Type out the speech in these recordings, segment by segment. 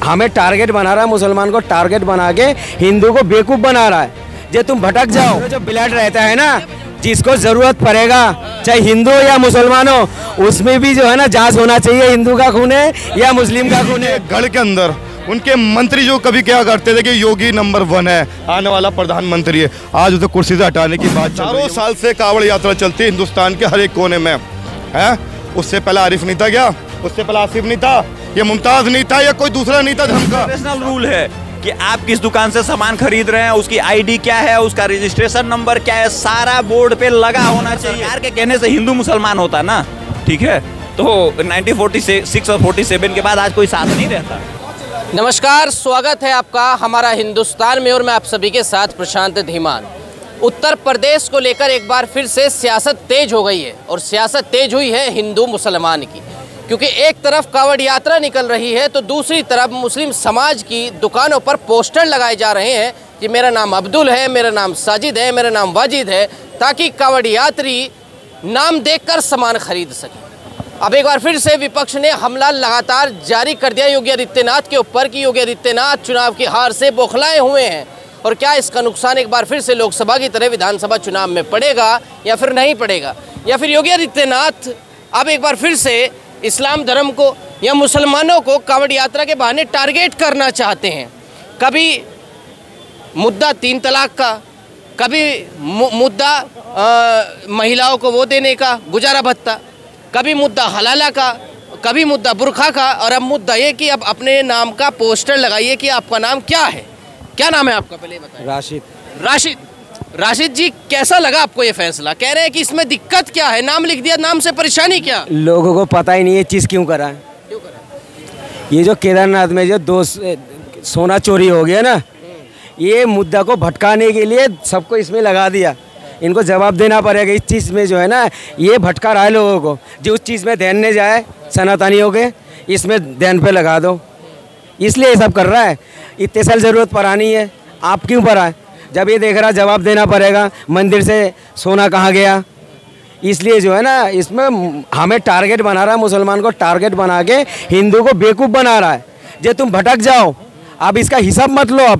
हमें टारगेट बना रहा है, मुसलमान को टारगेट बना के हिंदू को बेवकूफ़ बना रहा है। जो तुम भटक जाओ, जो ब्लड रहता है ना, जिसको ज़रूरत पड़ेगा चाहे हिंदू या मुसलमान हो, उसमें भी जो है ना जांच होना चाहिए, हिंदू का खून है या मुस्लिम का खून है। गढ़ के अंदर उनके मंत्री जो कभी क्या करते थे कि योगी नंबर 1 है, आने वाला प्रधानमंत्री है, आज उसे कुर्सी से हटाने की बात। चारों साल से कांवड़ यात्रा चलती है हिंदुस्तान के हर एक कोने में है। उससे पहले आरिफ नहीं था क्या? उससे पहले आसिफ नहीं था? ये मुमताज नहीं था या कोई दूसरा नहीं था धर्म का? नेशनल रूल है कि आप किस दुकान से सामान खरीद रहे हैं, उसकी आईडी क्या है, उसका रजिस्ट्रेशन नंबर क्या है, सारा बोर्ड पे लगा होना चाहिए। सरकार के कहने से हिंदू मुसलमान होता ना, ठीक है, तो 1946 और 47 के बाद आज कोई साथ नहीं रहता। नमस्कार, स्वागत है आपका हमारा हिंदुस्तान में और मैं आप सभी के साथ प्रशांत धीमान। उत्तर प्रदेश को लेकर एक बार फिर से सियासत तेज हो गई है और सियासत तेज हुई है हिंदू मुसलमान की, क्योंकि एक तरफ कांवड़ यात्रा निकल रही है तो दूसरी तरफ मुस्लिम समाज की दुकानों पर पोस्टर लगाए जा रहे हैं कि मेरा नाम अब्दुल है, मेरा नाम साजिद है, मेरा नाम वाजिद है, ताकि कांवड़ यात्री नाम देखकर सामान खरीद सके। अब एक बार फिर से विपक्ष ने हमला लगातार जारी कर दिया योगी आदित्यनाथ के ऊपर कि योगी आदित्यनाथ चुनाव की हार से बौखलाए हुए हैं और क्या इसका नुकसान एक बार फिर से लोकसभा की तरह विधानसभा चुनाव में पड़ेगा या फिर नहीं पड़ेगा, या फिर योगी आदित्यनाथ अब एक बार फिर से इस्लाम धर्म को या मुसलमानों को कांवड़ यात्रा के बहाने टारगेट करना चाहते हैं। कभी मुद्दा 3 तलाक का, कभी मुद्दा महिलाओं को वो देने का गुजारा भत्ता, कभी मुद्दा हलाला का, कभी मुद्दा बुरखा का, और अब मुद्दा ये कि अब अपने नाम का पोस्टर लगाइए कि आपका नाम क्या है। क्या नाम है आपका, पहले बताइए। राशिद। राशिद जी, कैसा लगा आपको ये फैसला? कह रहे हैं कि इसमें दिक्कत क्या है, नाम लिख दिया, नाम से परेशानी क्या? लोगों को पता ही नहीं है चीज़ क्यों करा है। ये जो केदारनाथ में जो सोना चोरी हो गया ना, ये मुद्दा को भटकाने के लिए सबको इसमें लगा दिया। इनको जवाब देना पड़ेगा इस चीज़ में, जो है ना ये भटका रहा है लोगों को। जो उस चीज़ में ध्यान नहीं जाए सनातनियों के, इसमें ध्यान पे लगा दो, इसलिए ये सब कर रहा है। इतने साल ज़रूरत पड़ानी है, आप क्यों पड़ा है? जब ये देख रहा जवाब देना पड़ेगा, मंदिर से सोना कहाँ गया, इसलिए जो है ना इसमें हमें टारगेट बना रहा है, मुसलमान को टारगेट बना के हिंदू को बेवकूफ़ बना रहा है। जो तुम भटक जाओ, अब इसका हिसाब मत लो।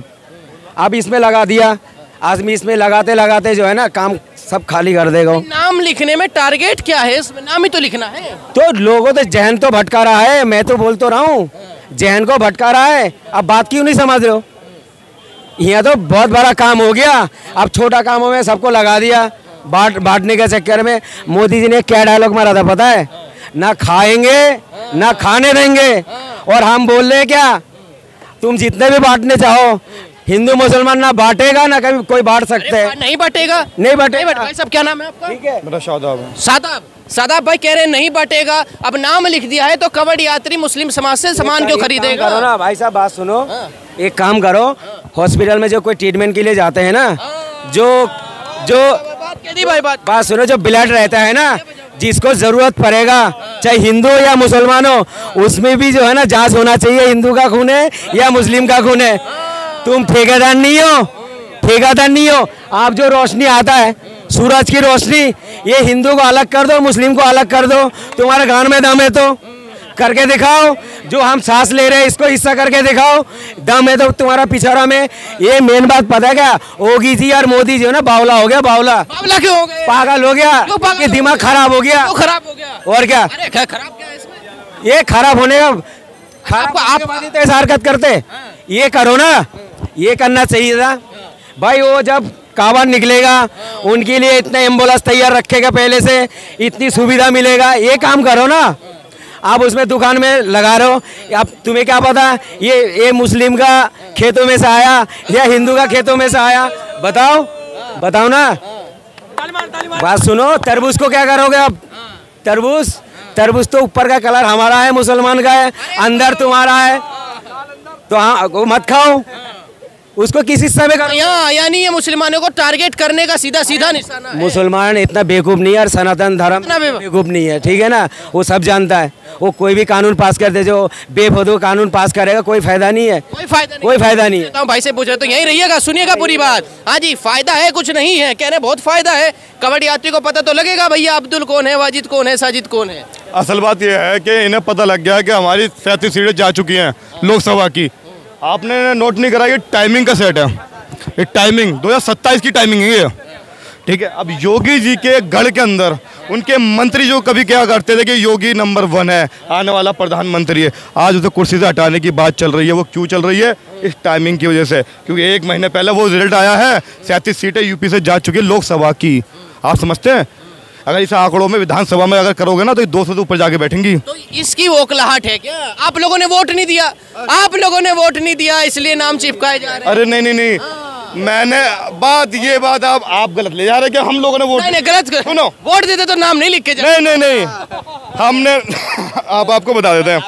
अब इसमें लगा दिया, आदमी इसमें लगाते लगाते जो है ना काम सब खाली कर देगा। नाम लिखने में टारगेट क्या है? इसमें नाम ही तो लिखना है। तो लोगों तो जहन तो भटका रहा है, मैं तो बोल तो रहा हूँ जहन को भटका रहा है। अब बात क्यों नहीं समझ रहे हो? यहाँ तो बहुत बड़ा काम हो गया, अब छोटा कामों में सबको लगा दिया। बांटने के चक्कर में मोदी जी ने क्या डायलॉग मारा था पता है? ना खाएंगे ना खाने देंगे। और हम बोल रहे हैं क्या, तुम जितने भी बांटने चाहो, हिंदू मुसलमान ना बांटेगा ना कभी कोई बांट सकते हैं। नहीं बांटेगा, नहीं बांटेगा। भाई साहब, क्या नाम है आपका? ठीक है, मेरा शादाब। सादाब भाई कह रहे हैं नहीं बांटेगा। अब नाम लिख दिया है तो कांवड़ यात्री मुस्लिम समाज से सामान क्यों खरीदेगा? करो ना भाई साहब, बात सुनो। एक काम करो, हॉस्पिटल में जो कोई ट्रीटमेंट के लिए जाते हैं ना, बात सुनो, जो ब्लड रहता है ना, जिसको जरूरत पड़ेगा चाहे हिंदू या मुसलमान हो, उसमें भी जो है ना जांच होना चाहिए, हिंदू का खून है या मुस्लिम का खून है। तुम ठेकेदार नहीं हो। आप जो रोशनी आता है, सूरज की रोशनी, ये हिंदू को अलग कर दो, मुस्लिम को अलग कर दो। तुम्हारे गान में दम है तो करके दिखाओ। जो हम सांस ले रहे हैं इसको हिस्सा करके दिखाओ, दम है तो तुम्हारा पिछड़ा में। ये मेन बात पता है क्या, योगी जी और मोदी जी ना बावला हो गया। बावला क्यों हो गए? पागल हो गया, ये दिमाग खराब हो गया। और क्या खराब क्या है इसमें? ये खराब होने का खराब आप ऐसा हरकत करते, ये करो ना, ये करना चाहिए था भाई। वो जब कांवड़ निकलेगा उनके लिए इतना एम्बुलेंस तैयार रखेगा, पहले से इतनी सुविधा मिलेगा, ये काम करो ना। आप उसमें दुकान में लगा रहे हो। अब तुम्हें क्या पता ये मुस्लिम का खेतों में से आया या हिंदू का खेतों में से आया? बताओ ना। बात सुनो, तरबूज को क्या करोगे अब? तरबूज तो ऊपर का कलर हमारा है, मुसलमान का है, अंदर तुम्हारा है, तो हाँ वो मत खाओ, उसको किस हिस्से में करो? यानी ये मुसलमानों को टारगेट करने का सीधा निशाना है। मुसलमान इतना बेवकूफ नहीं है और सनातन धर्म बेवकूफ नहीं है, ठीक है ना। वो सब जानता है, वो कोई भी कानून पास कर दे, जो बेफजूल कानून पास करेगा कोई फायदा नहीं है, कोई फायदा नहीं है। भाई से पूछे तो यहीं रहिएगा, सुनिएगा पूरी बात। हाँ जी, फायदा है कुछ नहीं है, कह रहे बहुत फायदा है। कांवड़ यात्री को पता तो लगेगा भैया अब्दुल कौन है, वाजिद कौन है, साजिद कौन है। असल बात यह है कि इन्हें पता लग गया कि हमारी 37 सीटें जा चुकी हैं लोकसभा की। आपने नोट नहीं करा, ये टाइमिंग का सेट है, ये टाइमिंग 2027 की टाइमिंग है ये, ठीक है। अब योगी जी के गढ़ के अंदर उनके मंत्री जो कभी क्या करते थे कि योगी नंबर 1 है, आने वाला प्रधानमंत्री है, आज उसे कुर्सी से हटाने की बात चल रही है। वो क्यों चल रही है? इस टाइमिंग की वजह से, क्योंकि 1 महीने पहले वो रिजल्ट आया है, 37 सीटें यूपी से जा चुकी है लोकसभा की। आप समझते हैं? अगर इस आंकड़ों में विधानसभा में अगर करोगे ना तो 200 से ऊपर जाके बैठेंगी। तो इसकी ओखलाहट है क्या? आप लोगों ने वोट नहीं दिया, आप लोगों ने वोट नहीं दिया, इसलिए नाम चिपकाए जा रहे हैं। अरे नहीं, मैंने ये बात आप गलत ले जा रहे हैं कि हम लोगों ने वोट नहीं गलत सुनो, वोट देते तो नाम नहीं लिख के नहीं हमने आपको बता देते हैं,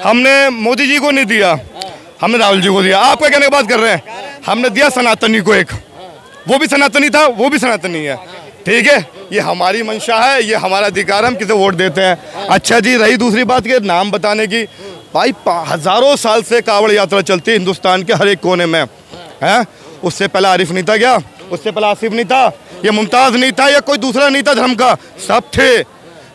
हमने मोदी जी को नहीं दिया, हमने राहुल जी को दिया। आप क्या कहने की बात कर रहे हैं? हमने दिया सनातनी को एक, वो भी सनातनी था, वो भी सनातनी है, ठीक है। ये हमारी मंशा है, ये हमारा अधिकार, हम किसे वोट देते हैं। अच्छा जी, रही दूसरी बात के नाम बताने की, भाई हजारों साल से कावड़ यात्रा चलती है हिंदुस्तान के हर एक कोने में, है। उससे पहले आरिफ नहीं था क्या? उससे पहले आसिफ नहीं था, ये मुमताज नहीं था, या कोई दूसरा नहीं था धर्म का, सब थे।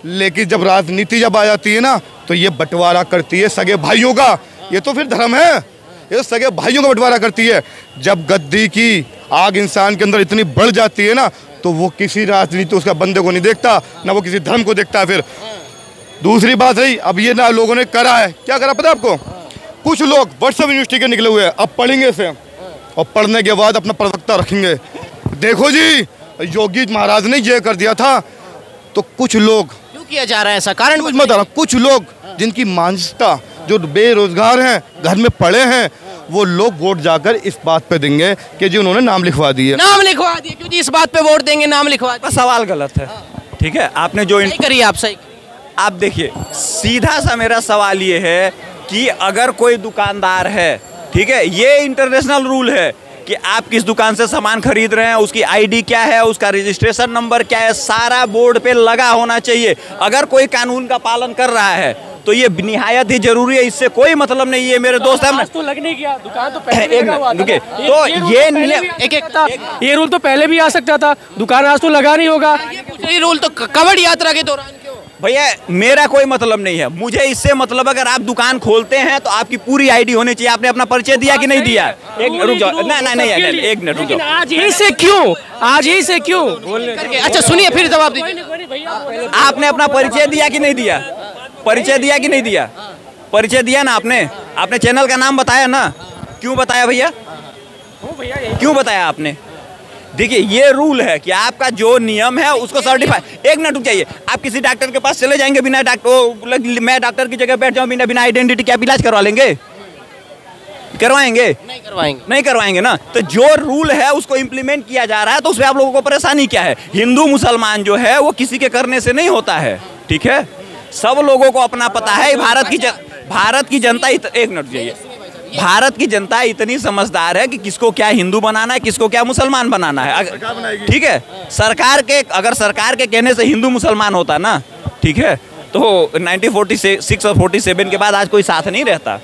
लेकिन जब राजनीति जब आ जाती है ना तो ये बंटवारा करती है सगे भाइयों का। ये तो फिर धर्म है, ये तो सगे भाइयों का बंटवारा करती है। जब गद्दी की आग इंसान के अंदर इतनी बढ़ जाती है ना तो वो किसी राजनीति उसका बंदे को नहीं देखता, ना वो किसी धर्म को देखता है। फिर दूसरी बात रही, अब ये ना लोगों ने करा है, क्या करा पता है आपको? कुछ लोग व्हाट्सएप यूनिवर्सिटी के निकले हुए हैं, अब पढ़ेंगे इसे और पढ़ने के बाद अपना प्रवक्ता रखेंगे। देखो जी, योगी महाराज ने ये कर दिया था, तो कुछ लोग क्यों किया जा रहा है ऐसा? कारण कुछ मत, कुछ लोग जिनकी मानसिकता, जो बेरोजगार हैं, घर में पड़े हैं, वो लोग वोट जाकर इस बात पे देंगे कि जी उन्होंने नाम लिखवा दिए। नाम लिखवा दिए, क्यों जी इस बात पे वोट देंगे? नाम लिखवा दिए। सवाल गलत है, ठीक है। आपने जो सही करिए, आप सही। आप देखिए, सीधा सा मेरा सवाल ये है कि अगर कोई दुकानदार है, ठीक है, ये इंटरनेशनल रूल है कि आप किस दुकान से सामान खरीद रहे हैं, उसकी आईडी क्या है, उसका रजिस्ट्रेशन नंबर क्या है, सारा बोर्ड पे लगा होना चाहिए। अगर कोई कानून का पालन कर रहा है तो ये निहायत ही जरूरी है, इससे कोई मतलब नहीं है। मेरे दोस्त हैं तो लग नहीं गया, दुकान तो पहले लगा हुआ था। तो ये नियम ये रूल तो पहले भी आ सकता था, दुकान आज तो लगा नहीं होगा। ये रूल तो कवड़ यात्रा के दौरान क्यों? भैया मेरा कोई मतलब नहीं है, मुझे इससे मतलब अगर आप दुकान खोलते हैं तो आपकी पूरी आईडी होनी चाहिए। आपने अपना परिचय दिया कि नहीं दिया? एक रुक जाओ, नहीं एक मिनट रुक जाओ। आज यही से क्यों अच्छा सुनिए, फिर जवाब दीजिए। आपने अपना परिचय दिया कि नहीं दिया? परिचय दिया कि नहीं दिया? परिचय दिया ना आपने चैनल का नाम बताया ना? क्यों बताया भैया? क्यों बताया आपने? देखिए, ये रूल है कि आपका जो नियम है उसको सर्टिफाई। एक मिनट रुक जाइए, आप किसी डॉक्टर के पास चले जाएंगे बिना डॉक्टर, मैं डॉक्टर की जगह बैठ जाऊं बिना आइडेंटिटी के, आप इलाज करवा लेंगे? करवाएंगे? नहीं करवाएंगे ना। तो जो रूल है उसको इम्प्लीमेंट किया जा रहा है, तो उसमें आप लोगों को परेशानी क्या है? हिंदू मुसलमान जो है वो किसी के करने से नहीं होता है, ठीक है। सब लोगों को अपना पता है। भारत की जनता एक मिनट जाइए, भारत की जनता इतनी समझदार है कि किसको क्या हिंदू बनाना है, किसको क्या मुसलमान बनाना है, ठीक है। अगर सरकार के कहने से हिंदू मुसलमान होता ना, ठीक है, तो 1946 और 47 के बाद आज कोई साथ नहीं रहता।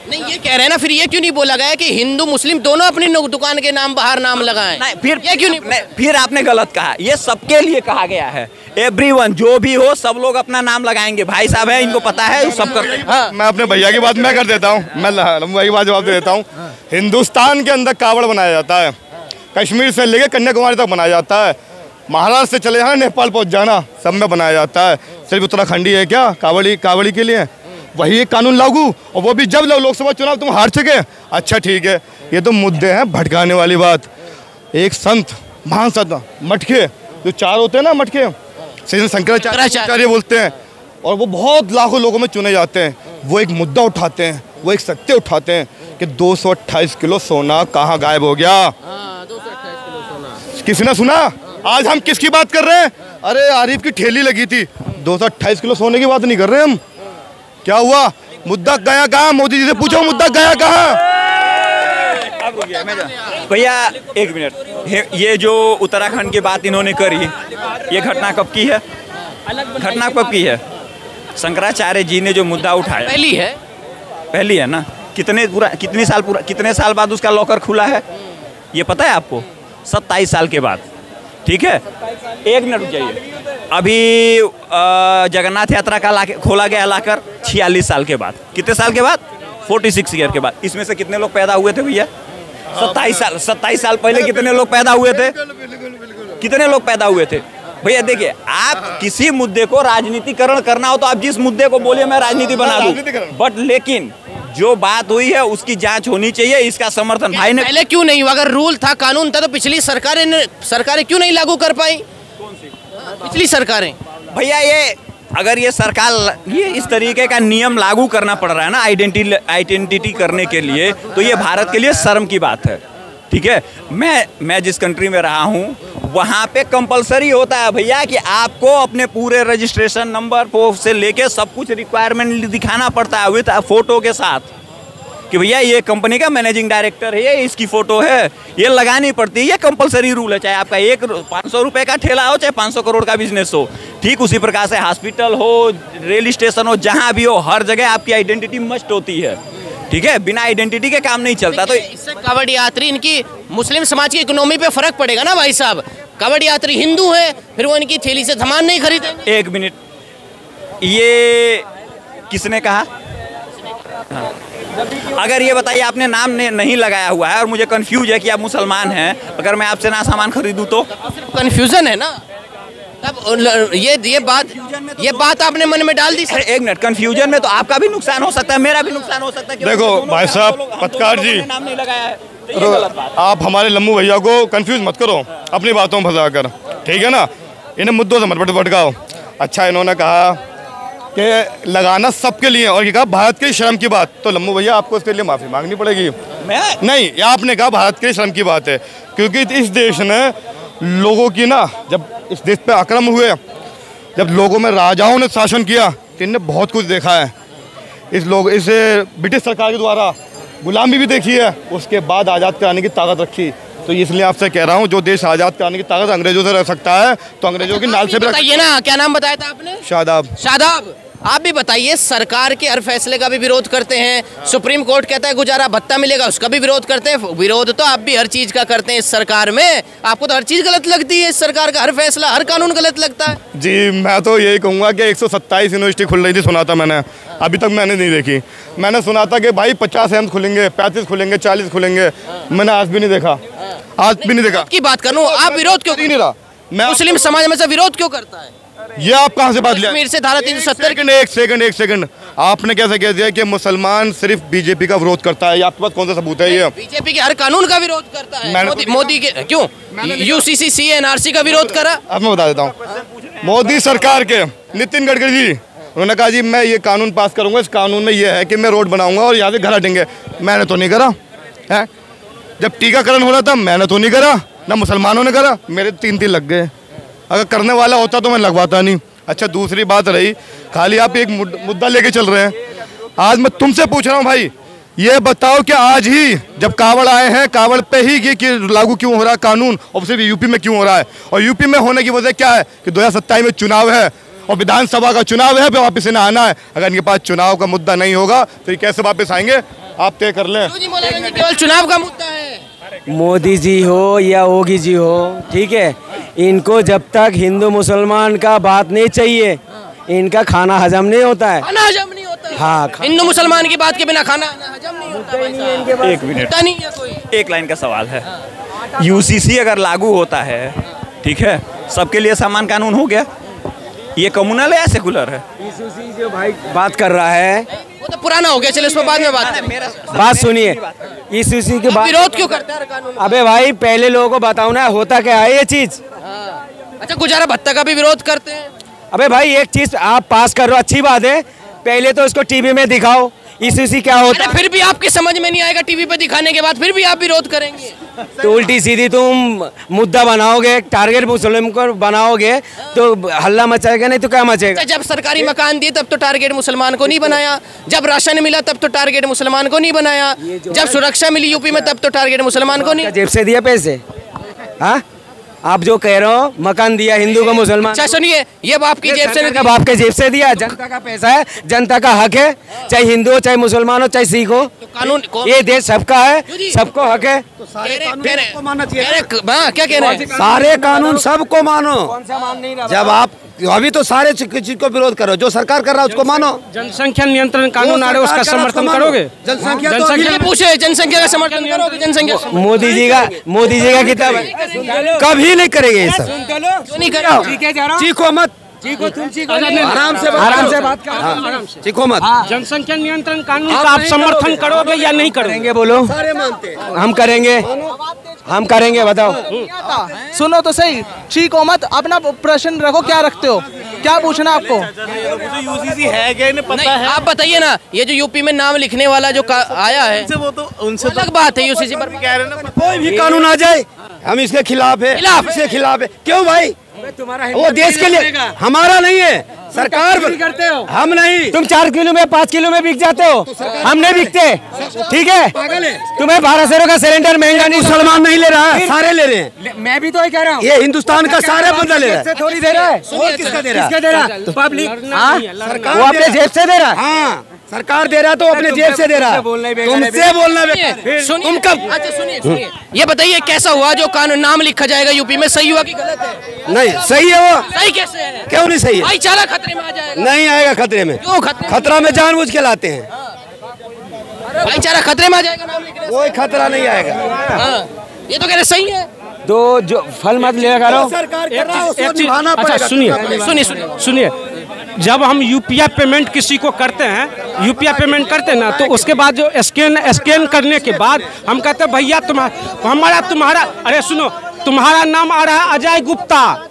नहीं, ये कह रहे हैं ना, फिर ये क्यों नहीं बोला गया कि हिंदू मुस्लिम दोनों अपनी दुकान के नाम बाहर नाम लगाएं? नहीं, फिर ये क्यों नहीं? फिर आपने गलत कहा। ये सबके लिए कहा गया है, एवरीवन, जो भी हो सब लोग अपना नाम लगाएंगे। भाई साहब है, इनको पता है, सब करते हैं। हाँ। मैं अपने भैया की बात मैं कर देता हूँ, मैं वही बात जवाब दे देता हूँ। हिंदुस्तान के अंदर कावड़ बनाया जाता है, कश्मीर से लेकर कन्याकुमारी तक बनाया जाता है, महाराष्ट्र से चले जाना नेपाल पहुँच जाना, सब में बनाया जाता है। सिर्फ उत्तराखंडी है क्या कावड़ी के लिए? वही एक कानून लागू, और वो भी जब लोकसभा चुनाव तुम हार चुके। अच्छा ठीक है, ये तो मुद्दे हैं भटकाने वाली बात। एक संत, महान संत, मटके जो 4 होते हैं ना, मटके शंकराचार्य बोलते हैं, और वो बहुत लाखों लोगों में चुने जाते हैं। वो एक मुद्दा उठाते हैं, वो एक सत्य उठाते हैं कि 228 किलो सोना कहाँ गायब हो गया। 228 किलो सोना किसी ने सुना? आज हम किसकी बात कर रहे हैं? अरे आरिफ की ठेली लगी थी, 228 किलो सोने की बात नहीं कर रहे हम। क्या हुआ? मुद्दा गया कहाँ? मोदी जी से पूछो, मुद्दा गया कहाँ? भैया एक मिनट, ये जो उत्तराखंड की बात इन्होंने करी, ये घटना कब की है? घटना कब की है? शंकराचार्य जी ने जो मुद्दा उठाया, पहली है ना। कितने साल बाद उसका लॉकर खुला है, ये पता है आपको? 27 साल के बाद, ठीक है, एक मिनट रुक जाइए। अभी जगन्नाथ यात्रा का खोला गया लाकर 46 साल के बाद, कितने साल के बाद? 46 ईयर के बाद। इसमें से कितने लोग पैदा हुए थे भैया? 27 साल पहले कितने लोग पैदा हुए थे? कितने लोग पैदा हुए थे भैया? देखिए, आप किसी मुद्दे को राजनीतिकरण करना हो तो आप जिस मुद्दे को बोलिए मैं राजनीति बना दूं, बट लेकिन जो बात हुई है उसकी जांच होनी चाहिए। इसका समर्थन भाई ने पहले क्यों नहीं हुआ? अगर रूल था, कानून था, तो पिछली सरकारें क्यों नहीं लागू कर पाई? पिछली सरकारें भैया, ये अगर ये सरकार ये इस तरीके का नियम लागू करना पड़ रहा है ना आइडेंटिटी करने के लिए, तो ये भारत के लिए शर्म की बात है। ठीक है, मैं जिस कंट्री में रहा हूँ वहाँ पे कंपलसरी होता है भैया कि आपको अपने पूरे रजिस्ट्रेशन नंबर से लेके सब कुछ रिक्वायरमेंट दिखाना पड़ता है विद फोटो के साथ, कि भैया ये कंपनी का मैनेजिंग डायरेक्टर है, ये इसकी फोटो है, ये लगानी पड़ती है। ये कंपलसरी रूल है, चाहे आपका 500 रुपये का ठेला हो, चाहे 500 करोड़ का बिजनेस हो। ठीक उसी प्रकार से हॉस्पिटल हो, रेल स्टेशन हो, जहाँ भी हो, हर जगह आपकी आइडेंटिटी मस्ट होती है। ठीक है, बिना आइडेंटिटी के काम नहीं चलता। तो इससे कावड़ यात्री, इनकी मुस्लिम समाज की इकोनॉमी पे फर्क पड़ेगा ना भाई साहब। कावड़ यात्री हिंदू है, फिर वो इनकी थैली से सामान नहीं खरीदेंगे। एक मिनट, ये किसने कहा? हाँ। अगर ये बताइए, आपने नाम नहीं लगाया हुआ है और मुझे कंफ्यूज है कि आप मुसलमान हैं, अगर मैं आपसे ना सामान खरीदूं तो कंफ्यूजन है ना। तब ये बात आपने मन में डाल दी सर। एक मिनट, कंफ्यूजन में तो आपका भी नुकसान हो सकता है, मेरा भी नुकसान हो सकता है। देखो भाई साहब पत्रकार जी, नाम नहीं लगाया है तो ये गलत बात है। आप हमारे लम्बू भैया को कंफ्यूज मत करो अपनी बातों में फंसा कर, ठीक है ना। इन्हें मुद्दों से मत भटकाओ। अच्छा, इन्होंने कहा कि लगाना सबके लिए और ये कहा भारत की शर्म की बात, तो लम्बू भैया आपको इसके लिए माफ़ी मांगनी पड़ेगी। नहीं, आपने कहा भारत की शर्म की बात है, क्योंकि इस देश ने लोगों की ना, जब इस देश पे आक्रमण हुए, जब लोगों में राजाओं ने शासन किया, तो इनने बहुत कुछ देखा है। इस ब्रिटिश सरकार के द्वारा गुलामी भी देखी है, उसके बाद आज़ाद कराने की ताकत रखी। तो इसलिए आपसे कह रहा हूँ, जो देश आज़ाद कराने की ताकत अंग्रेजों से रह सकता है, तो अंग्रेजों की नाल से भी बताइए ना, क्या नाम बताया था आपने? शादाब। आप भी बताइए, सरकार के हर फैसले का भी विरोध करते हैं। सुप्रीम कोर्ट कहता है गुजारा भत्ता मिलेगा, उसका भी विरोध करते हैं। विरोध तो आप भी हर चीज का करते हैं इस सरकार में। आपको तो हर चीज गलत लगती है, इस सरकार का हर फैसला, हर कानून गलत लगता है। जी, मैं तो यही कहूँगा कि 127 यूनिवर्सिटी खुल रही थी, सुना था मैंने, अभी तक मैंने नहीं देखी। मैंने सुना था कि भाई 50 एम्स खुलेंगे, 35 खुलेंगे, 40 खुलेंगे, मैंने आज भी नहीं देखा, आज भी नहीं देखा। की बात करूँ, आप विरोध क्यों नहीं रहा? मैं मुस्लिम समाज में से विरोध क्यों करता है? ये आप कहाँ से बात लिया? कश्मीर से धारा 370। एक सेकंड, आपने कैसे कह दिया कि मुसलमान सिर्फ बीजेपी का विरोध करता है? आपके पास कौन सा सबूत है? ये बीजेपी के हर कानून का विरोध करता है। मोदी के क्यों? यूसीसी CNRC का विरोध करा। अब मैं बता देता हूँ, मोदी सरकार के नितिन गडकरी जी, उन्होंने कहा जी मैं ये कानून पास करूंगा, इस कानून में ये है कि मैं रोड बनाऊंगा और यहाँ से घर हटेंगे। मैंने तो नहीं करा है। जब टीकाकरण हो रहा था, मैंने तो नहीं करा, ना मुसलमानों ने करा, मेरे 3 लग गए। अगर करने वाला होता तो मैं लगवाता नहीं। अच्छा, दूसरी बात रही, खाली आप एक मुद्दा लेके चल रहे हैं। आज मैं तुमसे पूछ रहा हूँ भाई, ये बताओ कि आज ही जब कावड़ आए हैं, कावड़ पे ही ये कि लागू क्यों हो रहा है कानून, और सिर्फ यूपी में क्यों हो रहा है? और यूपी में होने की वजह क्या है कि 2027 में चुनाव है और विधानसभा का चुनाव है, फिर वापस इन्हें आना है। अगर इनके पास चुनाव का मुद्दा नहीं होगा तो ये कैसे वापस आएंगे? आप तय कर लें। केवल चुनाव का मुद्दा है। मोदी जी हो या योगी जी हो, ठीक है, इनको जब तक हिंदू मुसलमान का बात नहीं चाहिए, इनका खाना हजम नहीं होता है। खाना हजम नहीं होता है। हाँ, हिंदू मुसलमान की बात के बिना खाना हजम नहीं होता है। एक मिनट, नहीं है कोई। एक लाइन का सवाल है। यूसीसी अगर लागू होता है, ठीक है, सबके लिए समान कानून हो गया। ये कम्युनल है या सेकुलर है? यूसीसी जो भाई बात कर रहा है वो तो पुराना हो गया, चलो इस पर बाद में बात सुनिए। यूसीसी के बाद विरोध क्यों करते हैं कानून? अबे भाई, पहले लोगों को बताओ ना, होता क्या है ये चीज। अच्छा, गुजारा भत्ता का भी विरोध करते हैं। अबे भाई, एक चीज आप पास कर रहे हो, अच्छी बात है, पहले तो इसको टीवी में दिखाओ, यूसीसी क्या होता है। फिर भी आपके समझ में नहीं आएगा, टीवी पे दिखाने के बाद फिर भी आप विरोध करेंगे। तो उल्टी सीधी तुम मुद्दा बनाओगे, टारगेट मुस्लिम को बनाओगे तो हल्ला मचाएगा, नहीं तो क्या मचेगा? जब सरकारी मकान दिए तब तो टारगेट मुसलमान को नहीं बनाया, जब राशन मिला तब तो टारगेट मुसलमान को नहीं बनाया, जब सुरक्षा मिली यूपी में तब तो टारगेट मुसलमान को नहीं। जेब से दिया पैसे? हाँ, आप जो कह रहे हो मकान दिया हिंदू को मुसलमान। अच्छा सुनिए, ये बाप की जेब से नहीं, बाप के जेब से दिया। जनता का पैसा है, जनता का हक है, चाहे हिंदू हो चाहे मुसलमान हो चाहे सिख हो, कानून ये देश सबका है, सबको हक है। क्या कह रहे हैं? सारे कानून सबको मानो। जब आप अभी तो सारे चीज को विरोध करो, जो सरकार कर रहा है उसको मानो। जनसंख्या नियंत्रण कानून आ रहा है, उसका समर्थन करोगे? जनसंख्या पूछे जनसंख्या का समर्थन करोगे? जनसंख्या मोदी जी का किताब कभी नहीं करेंगे ये सब। क्यों नहीं करो? चीखो मत, आराम से बात करो, चीखो मत। जनसंख्या नियंत्रण कानून का आप समर्थन करोगे या नहीं करोगे? बोलो। हम करेंगे बताओ। सुनो तो सही, चीखो मत, अपना प्रश्न रखो, क्या रखते हो, क्या पूछना आपको? यूसीसी है क्या इन्हें पता है? आप बताइए ना, ये जो यूपी में नाम लिखने वाला जो आया है, वो तो उनसे अलग बात है। यूसीसी पर कह रहे हैं ना, कोई भी कानून आ जाए हम इसके खिलाफ है, इसके खिलाफ है। क्यों भाई? वो देश के लिए, हमारा नहीं है, सरकार करते हो, हम नहीं। तुम 4 किलो में 5 किलो में बिक जाते हो, हम नहीं बिकते, ठीक है? तुम्हें 1200 का सिलेंडर महंगा नहीं, मुसलमान नहीं ले रहा है, सारे ले रहे हैं। मैं भी तो ये कह रहा हूँ, ये हिंदुस्तान का सारे बंदा ले रहा है। थोड़ी दे रहा है, और किसका दे रहा है? पब्लिक सरकार वो अपने जेब से दे रहा है। हाँ, सरकार दे रहा है तो अपने जेब से दे रहा है। तुमसे बोलना तुम कब? अच्छा सुनिए, ये बताइए कैसा हुआ जो कानून नाम लिखा जाएगा यूपी में, सही हुआ कि गलत है? नहीं, सही है वो। सही कैसे है? क्यों नहीं सही है? भाईचारा खतरे में आ जाएगा। नहीं आएगा खतरे में। क्यों खतरे? खतरा में जानबूझ के लाते हैं। भाईचारा खतरे में आ जाएगा नाम लिखने से? कोई खतरा नहीं आएगा। हाँ, ये तो कह रहे सही है। तो जो फल मत ले करो। सरकार कर रहा है उसको एक चीज, निभाना अच्छा पड़ेगा। सुनिए, जब हम यूपीआई पेमेंट किसी को करते हैं, यूपीआई पेमेंट करते हैं ना, तो उसके बाद जो स्कैन करने के बाद हम कहते हैं भैया तुम्हारा अरे सुनो, तुम्हारा नाम आ रहा है अजय गुप्ता,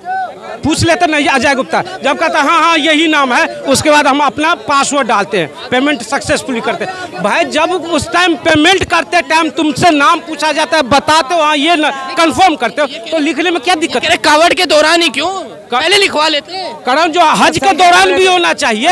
पूछ लेते नहीं अजय गुप्ता, जब कहता है हाँ यही नाम है, उसके बाद हम अपना पासवर्ड डालते हैं, पेमेंट सक्सेसफुली करते हैं। भाई जब उस टाइम पेमेंट करते टाइम तुमसे नाम पूछा जाता है, बताते हो हाँ ये कंफर्म करते हो, तो लिखने में क्या दिक्कत है? कावड़ के दौरान ही क्यों पहले लिखवा लेते हैं? कारण जो हज के दौरान भी होना चाहिए,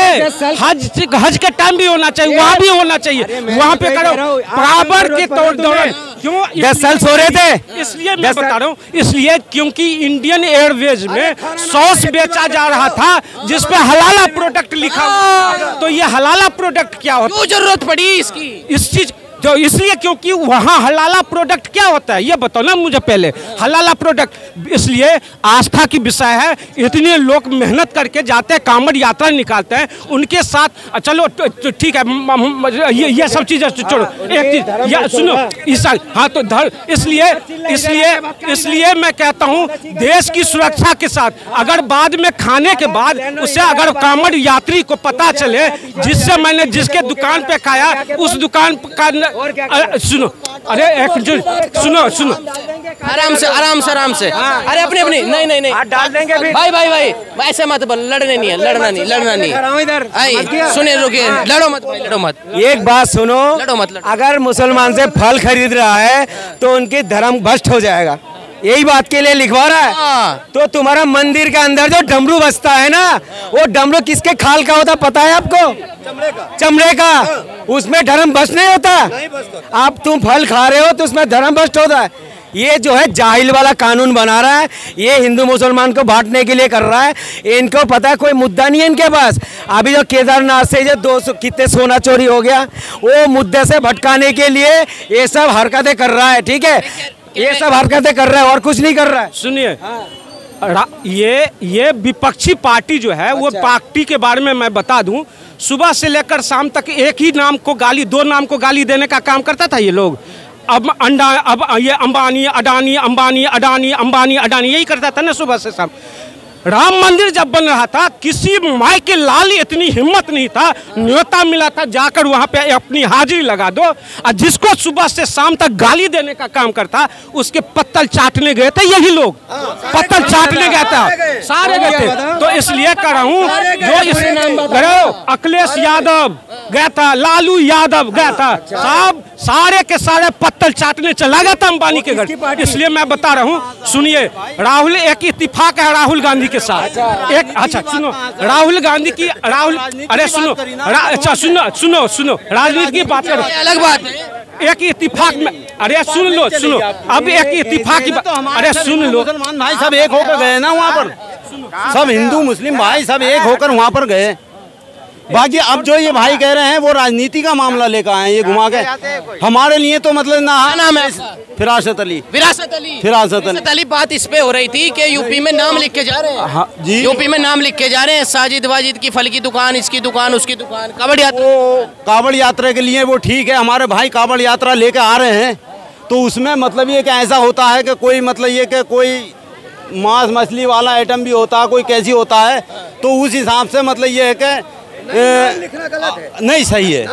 हज के टाइम भी होना चाहिए, वहाँ भी होना चाहिए, वहाँ पे करो बराबर के दौरान। क्यों 10 साल सो रहे थे? इसलिए मैं बता रहा हूँ, इसलिए क्योंकि इंडियन एयरवेज में सॉस बेचा जा रहा था जिसपे हलाला प्रोडक्ट लिखा हुआ, तो ये हलाला प्रोडक्ट क्या होता है? क्यों जरूरत पड़ी इसकी? इस चीज जो इसलिए क्योंकि वहाँ हलाला प्रोडक्ट क्या होता है ये बताओ ना मुझे पहले। हलाला प्रोडक्ट इसलिए आस्था की विषय है, इतने लोग मेहनत करके जाते हैं, कांवड़ यात्रा निकालते हैं, उनके साथ चलो ठीक है, ये सब चीजें छोड़ो, एक चीज या सुनो इस हाँ तो इसलिए मैं कहता हूँ देश की सुरक्षा के साथ अगर बाद में खाने के बाद उससे अगर कांवड़ यात्री को पता चले जिससे मैंने जिसके दुकान पे खाया उस दुकान का सुनो, अरे एक सुनो आराम से अरे अपनी नहीं डाल देंगे भी। भाई ऐसे मत बोल, लड़ना नहीं। सुनिए रुकिए, लड़ो मत। एक बात सुनो, लड़ो मत। अगर मुसलमान से फल खरीद रहा है तो उनकी धर्म भ्रष्ट हो जाएगा, यही बात के लिए लिखवा रहा है। तो तुम्हारा मंदिर के अंदर जो डमरू बजता है ना, वो डमरू किसके खाल का होता पता है आपको? चमड़े का। उसमें धर्म भ्रष्ट नहीं होता। आप तुम फल खा रहे हो तो उसमें धर्म भ्रष्ट होता है। ये जो है जाहिल वाला कानून बना रहा है, ये हिंदू मुसलमान को बांटने के लिए कर रहा है। इनको पता है कोई मुद्दा नहीं है इनके पास। अभी जो केदारनाथ से जो 200 कितने सोना चोरी हो गया, वो मुद्दे से भटकाने के लिए ये सब हरकतें कर रहा है, ठीक है? ये सब हरकतें कर रहा है और कुछ नहीं कर रहा है। सुनिए, ये विपक्षी पार्टी जो है वो पार्टी के बारे में मैं बता दूं, सुबह से लेकर शाम तक एक ही नाम को गाली, 2 नाम को गाली देने का काम करता था ये लोग। अब ये अंबानी अडानी यही करता था ना सुबह से शाम। राम मंदिर जब बन रहा था किसी माई के लाल इतनी हिम्मत नहीं था, न्योता मिला था जाकर वहां पे अपनी हाजिरी लगा दो, और जिसको सुबह से शाम तक गाली देने का काम करता उसके पत्तल चाटने गए थे यही लोग, पत्तल चाटने गए थे, सारे गए थे। तो इसलिए कर रहा हूँ जो अखिलेश यादव गया था, लालू यादव गया था, साहब सारे के सारे पत्तल चाटने चला गया था अंबानी के घर। इसलिए मैं बता रहा हूँ, सुनिए, राहुल एक इत्तेफाक है राहुल गांधी के साथ। एक अच्छा सुनो, राहुल गांधी की अरे सुनो, अच्छा सुनो राजनीति की बात करो, अलग बात है। एक इत्तेफाक में, अरे सुन लो, अब एक इत्तेफाक की बात, अरे सुन लो, मुसलमान भाई सब एक होकर गए ना वहाँ पर, सब हिंदू मुस्लिम भाई सब एक होकर वहाँ पर गए। बाकी अब जो ये भाई कह रहे हैं वो राजनीति का मामला लेकर आए ये घुमा के, हमारे लिए तो मतलब ना। नाम है फिरासत अली। फिरासत अली बात इस पे हो रही थी कि यूपी में नाम लिख के जा रहे हैं। हाँ जी, यूपी में नाम लिख के जा रहे हैं, साजिद वाजिद की फल की दुकान, इसकी दुकान, उसकी दुकान, कावड़ यात्रा। कावड़ यात्रा के लिए वो ठीक है, हमारे भाई कावड़ यात्रा लेके आ रहे हैं, तो उसमें मतलब ये कि ऐसा होता है कि कोई मतलब ये कि कोई मांस मछली वाला आइटम भी होता है, कोई कैसी होता है, तो उस हिसाब से मतलब ये है कि नहीं सही है,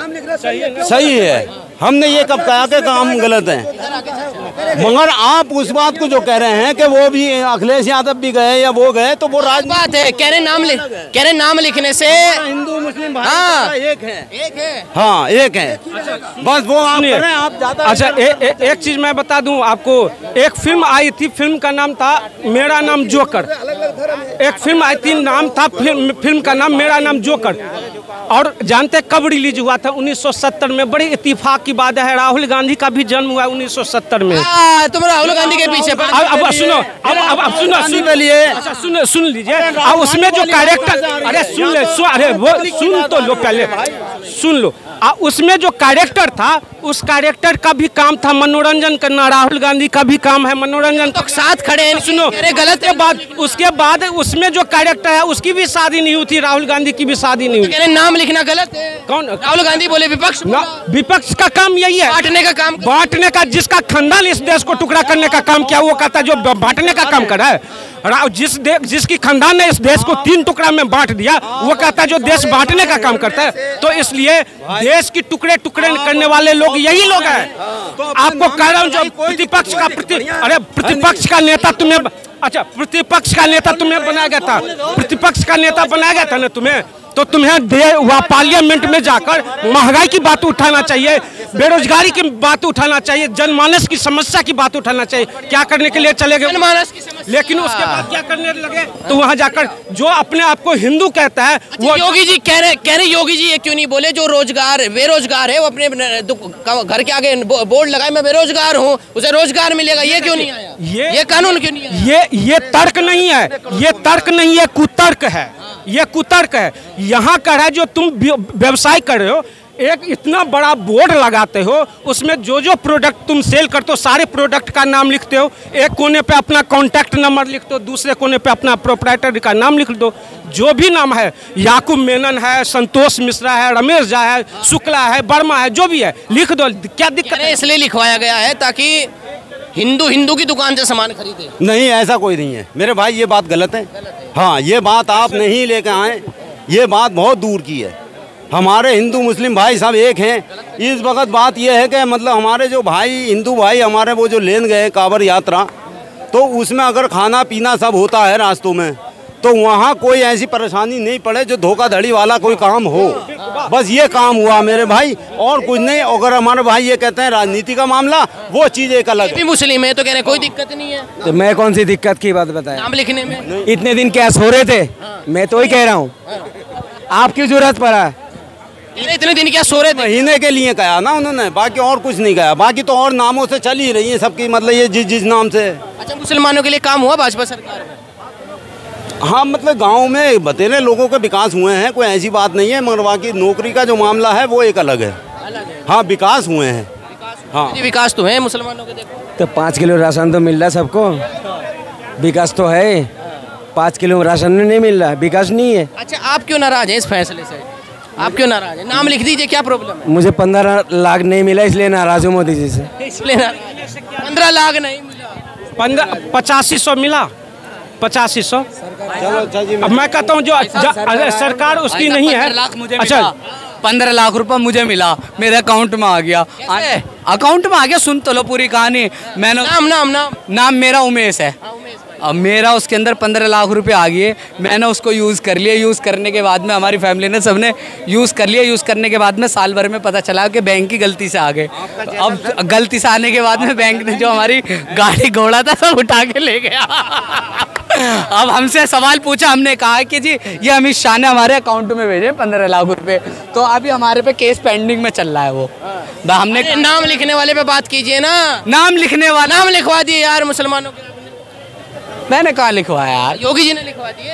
सही है। हमने ये कब कहा कि काम गलत है, मगर आप उस बात को जो कह रहे हैं कि वो भी अखिलेश यादव भी गए या वो गए, तो वो राज बात है। कह रहे नाम लिखने से हिंदू मुस्लिम भाई हाँ, एक है, हाँ एक है, बस वो आप कह रहे हैं, आप ज्यादा। अच्छा एक चीज मैं बता दूं आपको, एक फिल्म आई थी, फिल्म का नाम था मेरा नाम जोकर। एक फिल्म आई थी, नाम था फिल्म का नाम मेरा नाम जोकर। और जानते कब रिलीज हुआ था? 1970 में। बड़ी इत्तेफाक की बात है, राहुल गांधी का भी जन्म हुआ 1970 में। तुम राहुल गांधी के पीछे अब सुनो, अब सुनो, सुन लीजिए। अब उसमें जो कैरेक्टर, अरे सुन ले, अरे वो सुन तो लो, पहले सुन लो। उसमें जो कैरेक्टर था, उस कैरेक्टर का भी काम था मनोरंजन करना। राहुल गांधी का भी काम है मनोरंजन। तो साथ खड़े हैं, सुनो, गलत है। उसके बाद उसमें जो कैरेक्टर है उसकी भी शादी नहीं हुई थी, राहुल गांधी की भी शादी नहीं हुई। नाम लिखना गलत है। कौन? राहुल गांधी बोले विपक्ष का काम यही है, बांटने का। जिसका खानदान इस देश को टुकड़ा करने का काम किया, वो कहता है जो बांटने का काम कर रहा है। जिसकी खानदान ने इस देश को 3 टुकड़ा में बांट दिया, वो कहता है जो देश बांटने का काम करता है। तो इसलिए देश की टुकड़े करने वाले लोग यही लोग हैं। आपको कह रहा हूँ, जो प्रतिपक्ष का नेता तुम्हें, अच्छा प्रतिपक्ष का नेता तुम्हें बनाया गया था, प्रतिपक्ष का नेता बनाया गया था ना तुम्हें, तो तुम्हें पार्लियामेंट में जाकर महंगाई की बात उठाना चाहिए, बेरोजगारी की बात उठाना चाहिए, जनमानस की समस्या की बात उठाना चाहिए। क्या करने के लिए चले गए? लेकिन उसके बाद क्या करने लगे? तो वहां जाकर जो अपने आप को हिंदू कहता है, वो योगी जी कह रहे योगी जी ये क्यों नहीं बोले जो बेरोजगार है वो अपने घर के आगे बोर्ड लगाए मैं बेरोजगार हूँ, उसे रोजगार मिलेगा, ये क्यों नहीं आया? ये कानून क्यों नहीं आया? ये तर्क नहीं है, ये तर्क नहीं है, कुतर्क है, ये कुतर्क है। यहाँ का है जो तुम व्यवसाय कर रहे हो, एक इतना बड़ा बोर्ड लगाते हो, उसमें जो प्रोडक्ट तुम सेल करते हो सारे प्रोडक्ट का नाम लिखते हो। एक कोने पे अपना कॉन्टैक्ट नंबर लिख दो, दूसरे कोने पे अपना प्रोप्राइटर का नाम लिख दो। जो भी नाम है, याकूब मेनन है, संतोष मिश्रा है, रमेश झा है, शुक्ला है, वर्मा है, जो भी है लिख दो। क्या दिक्कत है? इसलिए लिखवाया गया है ताकि हिंदू की दुकान से सामान खरीदे। नहीं, ऐसा कोई नहीं है मेरे भाई, ये बात गलत है। हाँ, ये बात आप नहीं लेके आए, ये बात बहुत दूर की है। हमारे हिंदू मुस्लिम भाई सब एक हैं। इस वक्त बात यह है कि मतलब हमारे जो भाई हिंदू भाई हमारे वो जो लेन गए कांवड़ यात्रा, तो उसमें अगर खाना पीना सब होता है रास्तों में, तो वहाँ कोई ऐसी परेशानी नहीं पड़े जो धोखाधड़ी वाला कोई काम हो। बस ये काम हुआ मेरे भाई, और कुछ नहीं। अगर हमारे भाई ये कहते हैं राजनीति का मामला, वो चीज़ एक अलग है। मुस्लिम है तो कह रहे कोई दिक्कत नहीं है। तो मैं कौन सी दिक्कत की बात बताया? नाम लिखने में इतने दिन क्या सो रहे थे? मैं तो ही कह रहा हूँ, आप क्यों जरूरत पड़ा? इतने दिन क्या सो रहे थे? महीने के लिए कहा ना उन्होंने, बाकी और कुछ नहीं कहा। बाकी तो और नामों से चल ही रही है सबकी, मतलब ये जिस नाम से। अच्छा, मुसलमानों के लिए काम हुआ भाजपा सरकार में? हाँ, मतलब गांव में बतेरे लोगों के विकास हुए हैं, कोई ऐसी बात नहीं है, मगर बाकी नौकरी का जो मामला है वो एक अलग है। हाँ, विकास हुए हैं। हाँ, विकास तो है मुसलमानों के। देखो तो 5 किलो राशन तो मिल रहा सबको, विकास तो है। 5 किलो राशन नहीं मिल रहा, विकास नहीं है। अच्छा, आप क्यों नाराज हैं इस फैसले से? आप क्यों नाराज हैं? नाम लिख दीजिए, क्या प्रॉब्लम है? मुझे 15 लाख नहीं मिला, इसलिए नाराज हूँ मोदी जी से। इसलिए 15 लाख नहीं मिला, 8500 मिला, 8500। अब मैं कहता हूँ जो सरकार उसकी नहीं है। अच्छा, 15 लाख रुपए मुझे मिला, मेरे अकाउंट में आ गया। अकाउंट में आ गया, सुन तो लो पूरी कहानी। मैंने नाम मेरा उमेश है। अब मेरा उसके अंदर 15 लाख रुपए आ गए, मैंने उसको यूज़ कर लिया। यूज़ करने के बाद में हमारी फैमिली ने सबने यूज़ कर लिया। यूज़ करने के बाद में साल भर में पता चला कि बैंक की गलती से आ गए। अब गलती से आने के बाद में बैंक ने जो हमारी गाड़ी घोड़ा था सब उठा के ले गया। अब हमसे सवाल पूछा, हमने कहा कि जी ये अमित शाह ने हमारे अकाउंट में भेजे 15 लाख रुपए, तो अभी हमारे पे केस पेंडिंग में चल रहा है वो। हमने नाम लिखने वाले पे बात कीजिए ना। नाम लिखने वाला नाम लिखवा दिए यार मुसलमानों के। मैंने कहाँ लिखवाया यार? योगी जी ने लिखवा दिए।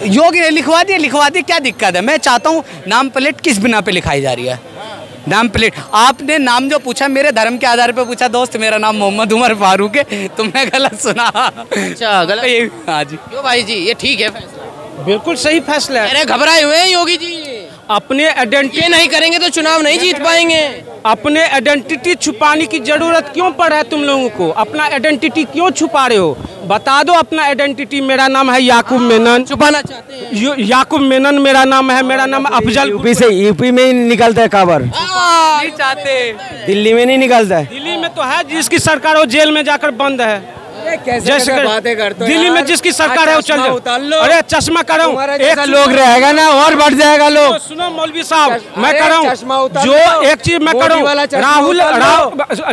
योगी ने लिखवा दिए, क्या दिक्कत है? मैं चाहता हूँ नाम प्लेट किस बिना पे लिखाई जा रही है? नाम प्लेट आपने नाम जो पूछा मेरे धर्म के आधार पे पूछा। दोस्त मेरा नाम मोहम्मद उमर फारूक है, तुमने गलत सुना। अच्छा गलत? हाँ जी। क्यों भाई जी, ये ठीक है फैसला? बिल्कुल सही फैसला है। अरे घबराए हुए हैं योगी जी। अपने आइडेंटिटी नहीं करेंगे तो चुनाव नहीं जीत पाएंगे। अपने आइडेंटिटी छुपाने की जरूरत क्यों पड़ है तुम लोगों को? अपना आइडेंटिटी क्यों छुपा रहे हो? बता दो अपना आइडेंटिटी। मेरा नाम है याकूब मेनन। छुपाना चाहते हैं? याकूब मेनन मेरा नाम है। मेरा नाम अफजल। यूपी में ही निकलता है काबर, नहीं चाहते। दिल्ली में नहीं निकलता है। दिल्ली में तो है, जिसकी सरकार हो जेल में जाकर बंद है। कैसे बातें करते हो दिल्ली में जिसकी सरकार है वो चल जाओ। अरे चश्मा कर रहा हूँ, एक लोग रहेगा ना और बढ़ जाएगा लोग। सुनो मौलवी साहब, मैं कर रहा हूँ जो एक चीज मैं कर रहा हूँ,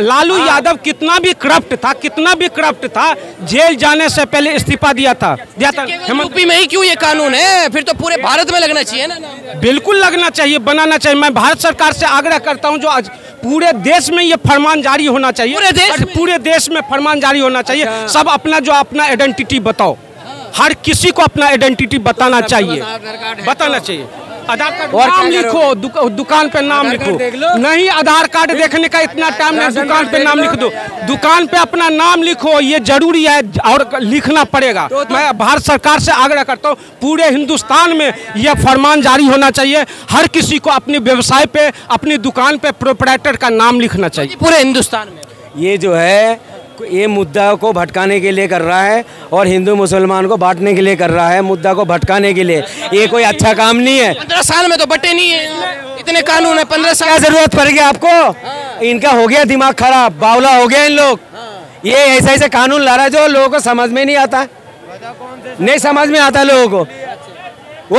लालू यादव कितना भी करप्ट था, जेल जाने से पहले इस्तीफा दिया था। यूपी में ही क्यों ये कानून है? फिर तो पूरे भारत में लगना चाहिए ना। बिल्कुल लगना चाहिए, बनाना चाहिए। मैं भारत सरकार से आग्रह करता हूँ जो पूरे देश में ये फरमान जारी होना चाहिए। पूरे देश में फरमान जारी होना चाहिए। सब अपना आइडेंटिटी बताओ। हर किसी को अपना आइडेंटिटी बताना चाहिए। आधार कार्ड और नाम लिखो, दुकान पे नाम लिखो। नहीं आधार कार्ड देखने का इतना टाइम नहीं, दुकान पे नाम लिख दो। दुकान पे अपना नाम लिखो, ये जरूरी है और लिखना पड़ेगा। मैं भारत सरकार से आग्रह करता हूँ पूरे हिंदुस्तान में यह फरमान जारी होना चाहिए। हर किसी को अपने व्यवसाय पे, अपनी दुकान पे प्रोप्राइटर का नाम लिखना चाहिए पूरे हिंदुस्तान में। ये जो है ये मुद्दा को भटकाने के लिए कर रहा है और हिंदू मुसलमान को बांटने के लिए कर रहा है, मुद्दा को भटकाने के लिए। ये कोई अच्छा काम नहीं है। 15 साल में तो बटे नहीं है, इतने कानून है। 15 साल क्या जरूरत पड़ेगी आपको? इनका हो गया दिमाग खराब, बावला हो गया इन लोग। ये ऐसे कानून ला रहा है जो लोगों को समझ में नहीं आता, नहीं समझ में आता लोगों को। वो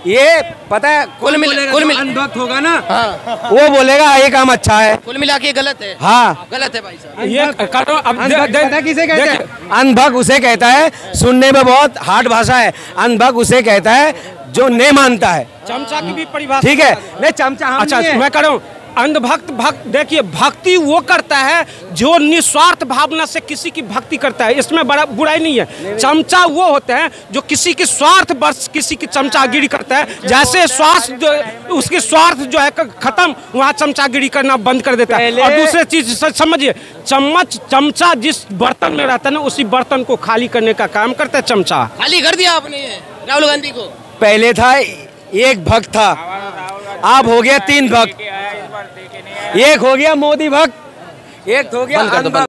ये पता है कुल मिला अनभक्त होगा ना। हाँ। वो बोलेगा ये काम अच्छा है, कुल मिला के गलत है। हाँ गलत है भाई साहब। ये किसे कहते हैं? अनभक्त उसे कहता है, सुनने में बहुत हार्ड भाषा है। अनभक्त उसे कहता है जो नहीं मानता है। चमचा की भी परिभाषा ठीक है, नहीं चमचा। अच्छा मैं कह रहा हूँ भक्त देखिए, भक्ति वो करता है जो निस्वार्थ भावना से किसी की भक्ति करता है, इसमें बड़ा बुराई नहीं है। चमचा वो होते हैं जो किसी की स्वार्थ बस किसी की चमचागिरी करता है। जैसे उसकी स्वार्थ जो है खत्म, वहाँ चमचागिरी करना बंद कर देता है। और दूसरी चीज समझिए, चमचा जिस बर्तन में रहता है ना, उसी बर्तन को खाली करने का काम करता है चमचा। खाली कर दिया आपने राहुल गांधी को। पहले था एक भक्त था, अब हो गया 3 भक्त। एक हो गया मोदी भक्त, एक हो गया